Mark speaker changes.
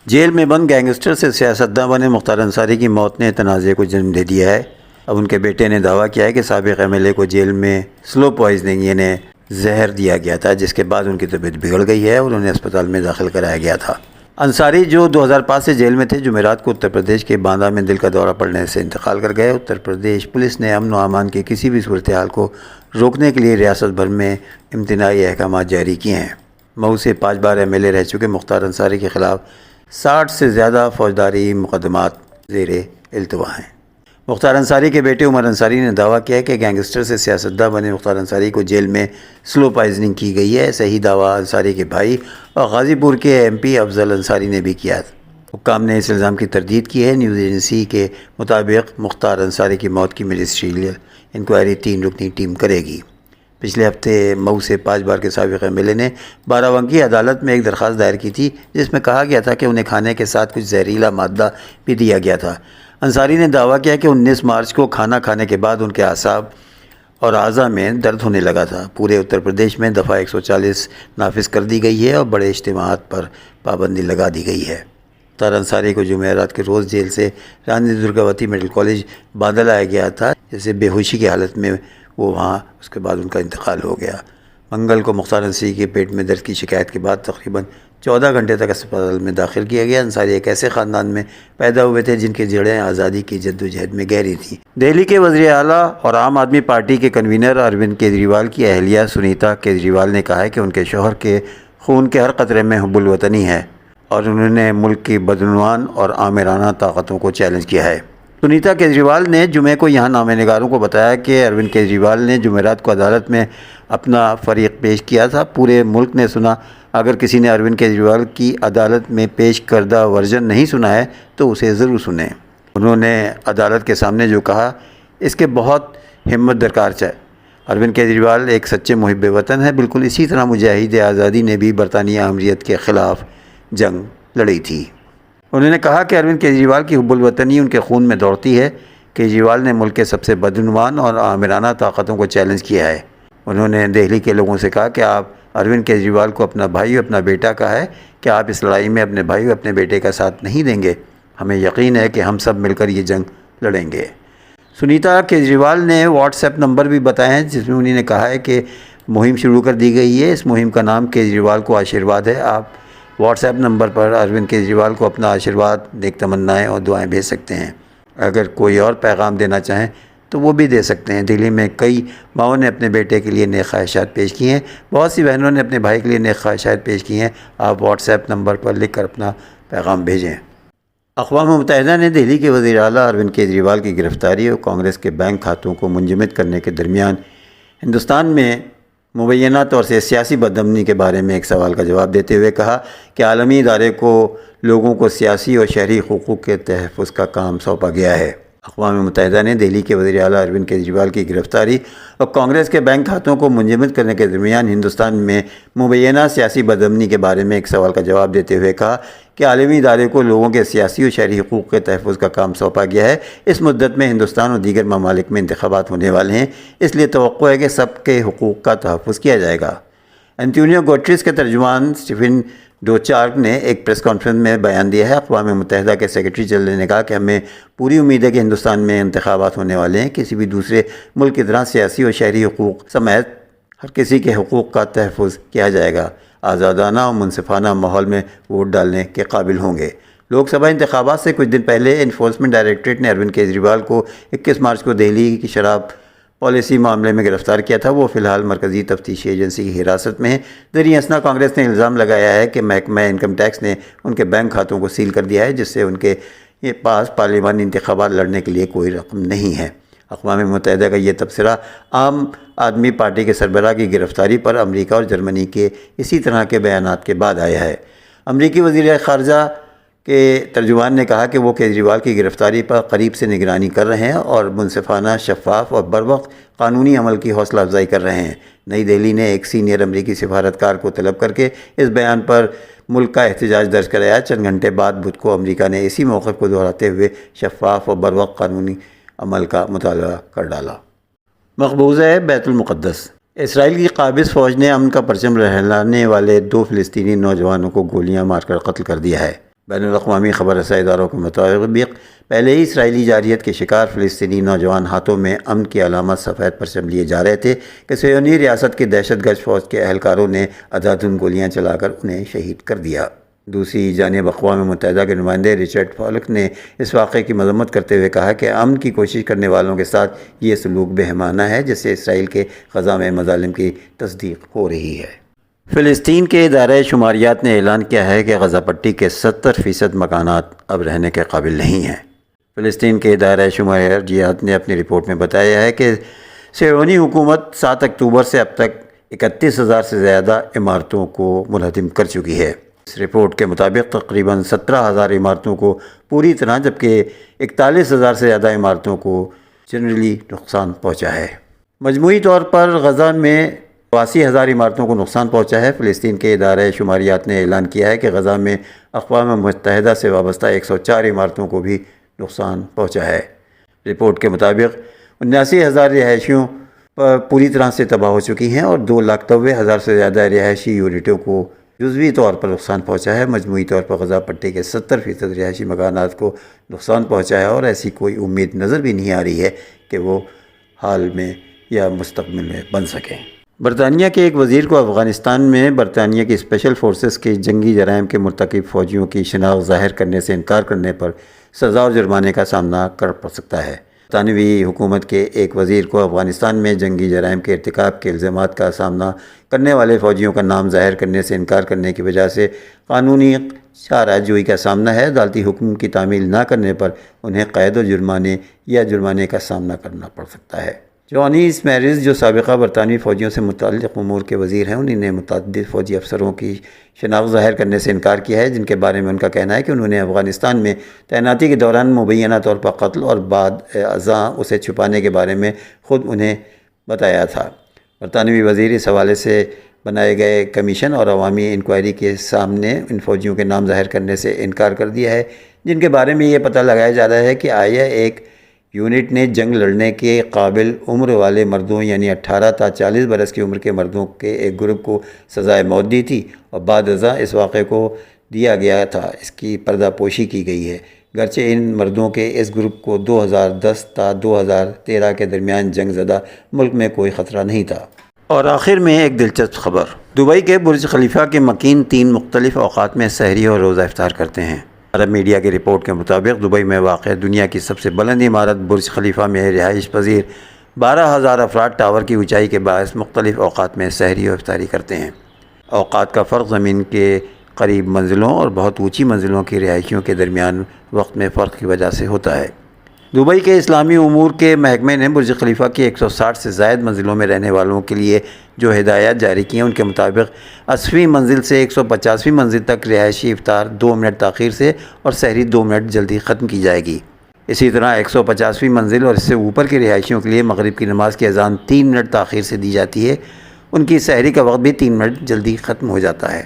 Speaker 1: Jail میں بند gangster سے سیاستداں بنے مختار انصاری کی موت نے تنازع کو جنم دے دیا ہے۔ اب ان کے بیٹے نے دعویٰ کیا ہے کہ سابق ایم ایل اے کو جیل میں سلو پوائزننگ یعنی زہر دیا گیا تھا، جس کے بعد ان کی طبیعت بگڑ گئی ہے اور انہیں اسپتال میں داخل کرایا گیا تھا۔ انصاری جو 2005 سے جیل میں تھے، جمعرات کو اتر پردیش کے باندہ میں دل کا دورہ پڑنے سے انتقال کر گئے۔ اتر پردیش پولیس نے امن و امان کی کسی بھی صورتحال کو روکنے کے لیے ریاست بھر میں امتناعی احکامات جاری کیے ہیں۔ مئو سے 5 بار ایم ایل اے رہ چکے مختار انصاری کے خلاف 60 سے زیادہ فوجداری مقدمات زیر التوا ہیں۔ مختار انصاری کے بیٹے عمر انصاری نے دعویٰ کیا ہے کہ گینگسٹر سے سیاستداں بنے مختار انصاری کو جیل میں سلو پوائزننگ کی گئی ہے۔ صحیح دعویٰ انصاری کے بھائی اور غازی پور کے ایم پی افضل انصاری نے بھی کیا۔ حکام نے اس الزام کی تردید کی ہے۔ نیوز ایجنسی کے مطابق مختار انصاری کی موت کی میجسٹریل انکوائری 3 رکنی ٹیم کرے گی۔ پچھلے ہفتے مئو سے 5 بار کے سابق ایم ایل اے نے بارہ عدالت میں ایک درخواست دائر کی تھی، جس میں کہا گیا تھا کہ انہیں کھانے کے ساتھ کچھ زہریلا مادہ بھی دیا گیا تھا۔ انصاری نے دعویٰ کیا کہ 19 مارچ کو کھانا کھانے کے بعد ان کے اعصاب اور اعضاء میں درد ہونے لگا تھا۔ پورے اتر پردیش میں دفعہ 140 نافذ کر دی گئی ہے اور بڑے اجتماعات پر پابندی لگا دی گئی ہے۔ مختار انصاری کو جمعرات کے روز جیل سے رانی درگاوتی میڈیکل کالج باندہ لایا گیا تھا، جیسے بے ہوشی کی حالت میں وہ وہاں اس کے بعد ان کا انتقال ہو گیا۔ منگل کو مختار انصاری کے پیٹ میں درد کی شکایت کے بعد تقریباً 14 گھنٹے تک اسپتال میں داخل کیا گیا۔ انصاری ایک ایسے خاندان میں پیدا ہوئے تھے جن کی جڑیں آزادی کی جدوجہد میں گہری تھیں۔ دہلی کے وزیر اعلیٰ اور عام آدمی پارٹی کے کنوینر اروند کیجریوال کی اہلیہ سنیتا کیجریوال نے کہا ہے کہ ان کے شوہر کے خون کے ہر قطرے میں حب الوطنی ہے اور انہوں نے ملک کی بدعنوان اور آمرانہ طاقتوں کو چیلنج کیا ہے۔ سنیتا کیجریوال نے جمعے کو یہاں نامہ نگاروں کو بتایا کہ اروند کیجریوال نے جمعرات کو عدالت میں اپنا فریق پیش کیا تھا۔ پورے ملک نے سنا۔ اگر کسی نے اروند کیجریوال کی عدالت میں پیش کردہ ورژن نہیں سنا ہے تو اسے ضرور سنیں۔ انہوں نے عدالت کے سامنے جو کہا اس کے بہت ہمت درکار ہے۔ اروند کیجریوال ایک سچے محب وطن ہے۔ بالکل اسی طرح مجاہد آزادی نے بھی برطانیہ آمریت کے خلاف جنگ لڑی تھی۔ انہوں نے کہا کہ اروند کیجریوال کی حب الوطنی ان کے خون میں دوڑتی ہے۔ کیجریوال نے ملک کے سب سے بدعنوان اور آمرانہ طاقتوں کو چیلنج کیا ہے۔ انہوں نے دہلی کے لوگوں سے کہا کہ آپ اروند کیجریوال کو اپنا بھائی اور اپنا بیٹا کہا ہے کہ آپ اس لڑائی میں اپنے بھائی اور اپنے بیٹے کا ساتھ نہیں دیں گے۔ ہمیں یقین ہے کہ ہم سب مل کر یہ جنگ لڑیں گے۔ سنیتا کیجریوال نے واٹس ایپ نمبر بھی بتائے ہیں جس میں انہوں نے کہا ہے کہ مہم شروع کر دی گئی ہے۔ اس مہم کا نام کیجریوال کو آشیرواد ہے۔ آپ واٹس ایپ نمبر پر اروند کیجریوال کو اپنا آشیرواد، نیک تمنائیں اور دعائیں بھیج سکتے ہیں۔ اگر کوئی اور پیغام دینا چاہیں تو وہ بھی دے سکتے ہیں۔ دہلی میں کئی ماؤں نے اپنے بیٹے کے لیے نیک خواہشات پیش کی ہیں۔ بہت سی بہنوں نے اپنے بھائی کے لیے نیک خواہشات پیش کی ہیں۔ آپ واٹس ایپ نمبر پر لکھ کر اپنا پیغام بھیجیں۔ اقوام متحدہ نے دہلی کے وزیر اعلیٰ اروند کیجریوال کی گرفتاری اور کانگریس کے بینک کھاتوں کو منجمد کرنے کے درمیان ہندوستان میں مبینہ طور سے سیاسی بدامنی کے بارے میں ایک سوال کا جواب دیتے ہوئے کہا کہ عالمی ادارے کو لوگوں کو سیاسی اور شہری حقوق کے تحفظ کا کام سونپا گیا ہے۔ اقوام متحدہ نے دہلی کے وزیر اعلیٰ اروند کیجریوال کی گرفتاری اور کانگریس کے بینک کھاتوں کو منجمد کرنے کے درمیان ہندوستان میں مبینہ سیاسی بدامنی کے بارے میں ایک سوال کا جواب دیتے ہوئے کہا کہ عالمی ادارے کو لوگوں کے سیاسی اور شہری حقوق کے تحفظ کا کام سونپا گیا ہے۔ اس مدت میں ہندوستان اور دیگر ممالک میں انتخابات ہونے والے ہیں، اس لیے توقع ہے کہ سب کے حقوق کا تحفظ کیا جائے گا۔ انتونیو گوٹریس کے ترجمان اسٹیفن ڈوچارک نے ایک پریس کانفرنس میں بیان دیا ہے۔ اقوام متحدہ کے سیکرٹری جنرل نے کہا کہ ہمیں پوری امید ہے کہ ہندوستان میں انتخابات ہونے والے ہیں۔ کسی بھی دوسرے ملک کی طرح سیاسی اور شہری حقوق سمیت ہر کسی کے حقوق کا تحفظ کیا جائے گا۔ آزادانہ اور منصفانہ ماحول میں ووٹ ڈالنے کے قابل ہوں گے۔ لوک سبھا انتخابات سے کچھ دن پہلے انفورسمنٹ ڈائریکٹریٹ نے اروند کیجریوال کو 21 مارچ کو دہلی کی شراب پالیسی معاملے میں گرفتار کیا تھا۔ وہ فی الحال مرکزی تفتیشی ایجنسی کی حراست میں ہیں۔ زیر اثنا کانگریس نے الزام لگایا ہے کہ محکمہ انکم ٹیکس نے ان کے بینک کھاتوں کو سیل کر دیا ہے، جس سے ان کے پاس پارلیمانی انتخابات لڑنے کے لیے کوئی رقم نہیں ہے۔ اقوام متحدہ کا یہ تبصرہ عام آدمی پارٹی کے سربراہ کی گرفتاری پر امریکہ اور جرمنی کے اسی طرح کے بیانات کے بعد آیا ہے۔ امریکی وزیر خارجہ کے ترجمان نے کہا کہ وہ کیجریوال کی گرفتاری پر قریب سے نگرانی کر رہے ہیں اور منصفانہ، شفاف اور بروقت قانونی عمل کی حوصلہ افزائی کر رہے ہیں۔ نئی دہلی نے ایک سینئر امریکی سفارتکار کو طلب کر کے اس بیان پر ملک کا احتجاج درج کرایا۔ چند گھنٹے بعد بدھ کو امریکہ نے اسی موقف کو دہراتے ہوئے شفاف اور بروقت قانونی عمل کا مطالبہ کر ڈالا۔ مقبوضہ بیت المقدس۔ اسرائیل کی قابض فوج نے امن کا پرچم لہرانے والے 2 فلسطینی نوجوانوں کو گولیاں مار کر قتل کر دیا ہے۔ بین الاقوامی خبر رسائی اداروں کے مطابق پہلے ہی اسرائیلی جارحیت کے شکار فلسطینی نوجوان ہاتھوں میں امن کی علامت سفید پرچم لیے جا رہے تھے کہ صہیونی ریاست کی دہشت گرد فوج کے اہلکاروں نے اندھادھند گولیاں چلا کر انہیں شہید کر دیا۔ دوسری جانب اقوام متحدہ کے نمائندے رچرڈ فالک نے اس واقعے کی مذمت کرتے ہوئے کہا کہ امن کی کوشش کرنے والوں کے ساتھ یہ سلوک بہیمانہ ہے، جس سے اسرائیل کے غزہ میں مظالم کی تصدیق ہو رہی ہے۔ فلسطین کے ادارہ شماریات نے اعلان کیا ہے کہ غزہ پٹی کے 70% مکانات اب رہنے کے قابل نہیں ہیں۔ فلسطین کے ادارہ شماریات نے اپنی رپورٹ میں بتایا ہے کہ صہیونی حکومت 7 اکتوبر سے اب تک 31,000 سے زیادہ عمارتوں کو منہدم کر چکی ہے۔ اس رپورٹ کے مطابق تقریباً 17,000 عمارتوں کو پوری طرح جبکہ 41,000 سے زیادہ عمارتوں کو جنرلی نقصان پہنچا ہے۔ مجموعی طور پر غزہ میں 82,000 عمارتوں کو نقصان پہنچا ہے۔ فلسطین کے ادارہ شماریات نے اعلان کیا ہے کہ غزہ میں اقوام متحدہ سے وابستہ 104 عمارتوں کو بھی نقصان پہنچا ہے۔ رپورٹ کے مطابق 79,000 رہائشیوں پوری طرح سے تباہ ہو چکی ہیں اور 2,90,000 سے زیادہ رہائشی یونٹوں کو جزوی طور پر نقصان پہنچا ہے۔ مجموعی طور پر غزہ پٹی کے 70% رہائشی مکانات کو نقصان پہنچا ہے اور ایسی کوئی امید نظر بھی نہیں آ رہی ہے کہ وہ حال میں یا مستقبل میں بن سکیں۔ برطانیہ کے ایک وزیر کو افغانستان میں برطانیہ کی اسپیشل فورسز کے جنگی جرائم کے مرتکب فوجیوں کی شناخت ظاہر کرنے سے انکار کرنے پر سزا اور جرمانے کا سامنا کر پڑ سکتا ہے۔ برطانوی حکومت کے ایک وزیر کو افغانستان میں جنگی جرائم کے ارتکاب کے الزامات کا سامنا کرنے والے فوجیوں کا نام ظاہر کرنے سے انکار کرنے کی وجہ سے قانونی چارہ جوئی کا سامنا ہے۔ عدالتی حکم کی تعمیل نہ کرنے پر انہیں قید و جرمانے یا جرمانے کا سامنا کرنا پڑ سکتا ہے۔ جونی اسمیرز جو سابقہ برطانوی فوجیوں سے متعلق امور کے وزیر ہیں، انہوں نے متعدد فوجی افسروں کی شناخت ظاہر کرنے سے انکار کیا ہے، جن کے بارے میں ان کا کہنا ہے کہ انہوں نے افغانستان میں تعیناتی کے دوران مبینہ طور پر قتل اور بعد ازاں اسے چھپانے کے بارے میں خود انہیں بتایا تھا۔ برطانوی وزیر اس حوالے سے بنائے گئے کمیشن اور عوامی انکوائری کے سامنے ان فوجیوں کے نام ظاہر کرنے سے انکار کر دیا ہے، جن کے بارے میں یہ پتہ لگایا جا رہا ہے کہ آیا ایک یونٹ نے جنگ لڑنے کے قابل عمر والے مردوں یعنی 18 تا 40 برس کی عمر کے مردوں کے ایک گروپ کو سزائے موت دی تھی اور بعد ازاں اس واقعے کو دیا گیا تھا۔ اس کی پردہ پوشی کی گئی ہے، گرچہ ان مردوں کے اس گروپ کو 2010 تا 2013 کے درمیان جنگ زدہ ملک میں کوئی خطرہ نہیں تھا۔ اور آخر میں ایک دلچسپ خبر، دبئی کے برج خلیفہ کے مکین 3 مختلف اوقات میں سحری اور روزہ افطار کرتے ہیں۔ عرب میڈیا کی رپورٹ کے مطابق دبئی میں واقع دنیا کی سب سے بلند عمارت برج خلیفہ میں رہائش پذیر 12,000 افراد ٹاور کی اونچائی کے باعث مختلف اوقات میں سحری و افطاری کرتے ہیں۔ اوقات کا فرق زمین کے قریب منزلوں اور بہت اونچی منزلوں کی رہائشیوں کے درمیان وقت میں فرق کی وجہ سے ہوتا ہے۔ دبئی کے اسلامی امور کے محکمے نے برج خلیفہ کی 160 سے زائد منزلوں میں رہنے والوں کے لیے جو ہدایات جاری کی ہیں، ان کے مطابق 80ویں منزل سے 150ویں منزل تک رہائشی افطار 2 منٹ تاخیر سے اور سحری 2 منٹ جلدی ختم کی جائے گی۔ اسی طرح 150ویں منزل اور اس سے اوپر کی رہائشیوں کے لیے مغرب کی نماز کی اذان 3 منٹ تاخیر سے دی جاتی ہے، ان کی سحری کا وقت بھی 3 منٹ جلدی ختم ہو جاتا ہے۔